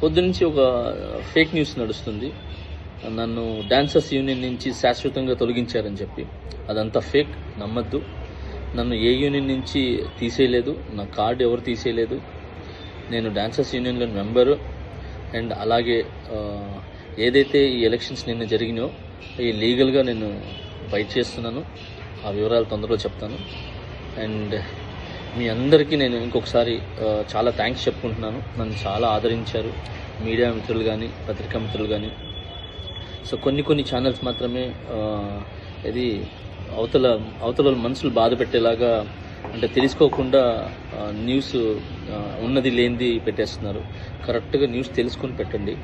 పొద్దునుంచి ఒక fake news నడుస్తుంది. నన్ను డాన్సర్స్ యూనియన్ నుంచి శాశ్వతంగా తొలగించారని చెప్పి. అదంతా ఫేక్, నమ్మద్దు. నన్ను ఏ యూనియన్ నుంచి తీసేయలేదు, నా కార్డు ఎవరు తీసేయలేదు. నేను డాన్సర్స్ యూనియన్లో మెంబరు. అండ్ అలాగే ఏదైతే ఈ ఎలక్షన్స్ నిన్న జరిగినాయో ఈ లీగల్గా నేను ఫైట్ చేస్తున్నాను. ఆ వివరాలు తొందరలో చెప్తాను. అండ్ మీ అందరికీ నేను ఇంకొకసారి చాలా థ్యాంక్స్ చెప్పుకుంటున్నాను. నన్ను చాలా ఆదరించారు మీడియా మిత్రులు కానీ, పత్రికా మిత్రులు కానీ. సో కొన్ని ఛానల్స్ మాత్రమే ఇది అవతల మనసులు బాధ పెట్టేలాగా, అంటే తెలుసుకోకుండా న్యూస్ ఉన్నది లేనిది పెట్టేస్తున్నారు. కరెక్ట్గా న్యూస్ తెలుసుకొని పెట్టండి,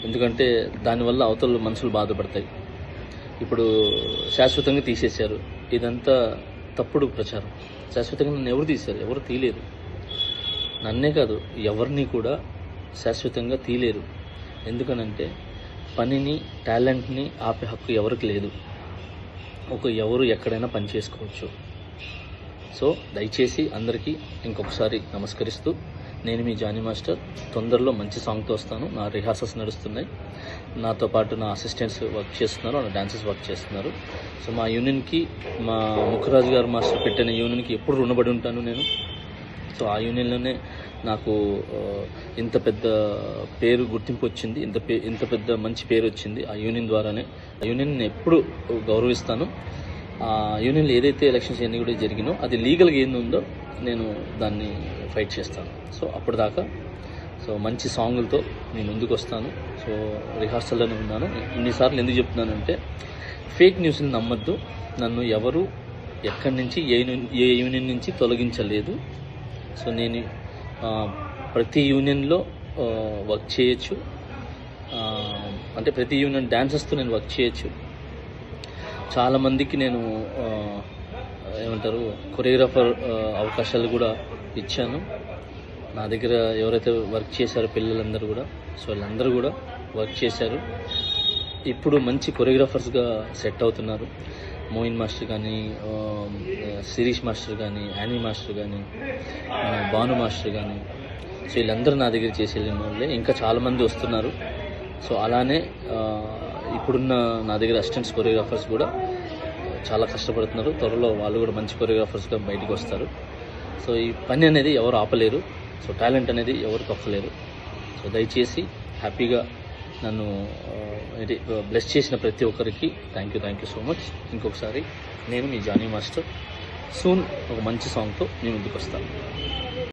ఎందుకంటే దానివల్ల అవతల మనసులు బాధపడతాయి. ఇప్పుడు శాశ్వతంగా తీసేశారు, ఇదంతా తప్పుడు ప్రచారం. శాశ్వతంగా నన్ను ఎవరు తీశారు? ఎవరు తీయలేరు. నన్నే కాదు, ఎవరిని కూడా శాశ్వతంగా తీయలేరు. ఎందుకనంటే పనిని, టాలెంట్ని ఆపే హక్కు ఎవరికి లేదు. ఎవరు ఎక్కడైనా పని చేసుకోవచ్చు. సో దయచేసి అందరికీ ఇంకొకసారి నమస్కరిస్తూ, నేను మీ జానీ మాస్టర్. తొందరలో మంచి సాంగ్తో వస్తాను. నా రిహార్సల్స్ నడుస్తున్నాయి. నాతో పాటు నా అసిస్టెంట్స్ వర్క్ చేస్తున్నారు, నా డాన్సర్స్ వర్క్ చేస్తున్నారు. సో మా యూనియన్కి, మా ముఖరాజు గారు మాస్టర్ పెట్టిన యూనియన్కి ఎప్పుడు రుణపడి ఉంటాను నేను. సో ఆ యూనియన్లోనే నాకు ఇంత పెద్ద పేరు, గుర్తింపు వచ్చింది. ఇంత పెద్ద మంచి పేరు వచ్చింది ఆ యూనియన్ ద్వారానే. ఆ యూనియన్ నేను ఎప్పుడు గౌరవిస్తాను. ఆ యూనియన్లో ఏదైతే ఎలక్షన్స్ ఎన్ని కూడా జరిగినో అది లీగల్గా ఏంది ఉందో నేను దాన్ని ఫైట్ చేస్తాను. సో అప్పటిదాకా మంచి సాంగులతో నేను ముందుకు వస్తాను. సో రిహార్సల్లోనే ఉన్నాను. ఇన్నిసార్లు ఎందుకు చెప్తున్నానంటే, ఫేక్ న్యూస్ని నమ్మద్దు. నన్ను ఎవరు ఎక్కడి నుంచి ఏ యూనియన్ నుంచి తొలగించలేదు. సో నేను ప్రతి యూనియన్లో వర్క్ చేయొచ్చు. అంటే ప్రతి యూనియన్ డాన్సర్స్తో నేను వర్క్ చేయొచ్చు. చాలామందికి నేను కొరియోగ్రాఫర్ అవకాశాలు కూడా ఇచ్చాను. నా దగ్గర ఎవరైతే వర్క్ చేశారో పిల్లలందరూ కూడా, సో వీళ్ళందరూ కూడా వర్క్ చేశారు. ఇప్పుడు మంచి కొరియోగ్రాఫర్స్గా సెట్ అవుతున్నారు. మోయిన్ మాస్టర్ కానీ, శిరీష్ మాస్టర్ కానీ, యానీ మాస్టర్ కానీ, భాను మాస్టర్ కానీ, సో వీళ్ళందరూ నా దగ్గర చేసి వెళ్ళిన వాళ్ళే. ఇంకా చాలామంది వస్తున్నారు. సో అలానే ఇప్పుడున్న నా దగ్గర అసిస్టెంట్స్ కొరియోగ్రాఫర్స్ కూడా చాలా కష్టపడుతున్నారు. త్వరలో వాళ్ళు కూడా మంచి కొరియోగ్రాఫర్స్గా బయటకు వస్తారు. సో ఈ పని అనేది ఎవరు ఆపలేరు. సో టాలెంట్ అనేది ఎవరు తొక్కలేరు. సో దయచేసి హ్యాపీగా నన్ను బ్లెస్ చేసిన ప్రతి ఒక్కరికి థ్యాంక్ యూ సో మచ్. ఇంకొకసారి నేను మీ జానీ మాస్టర్. సూన్ ఒక మంచి సాంగ్తో నేను ముందుకు వస్తాను.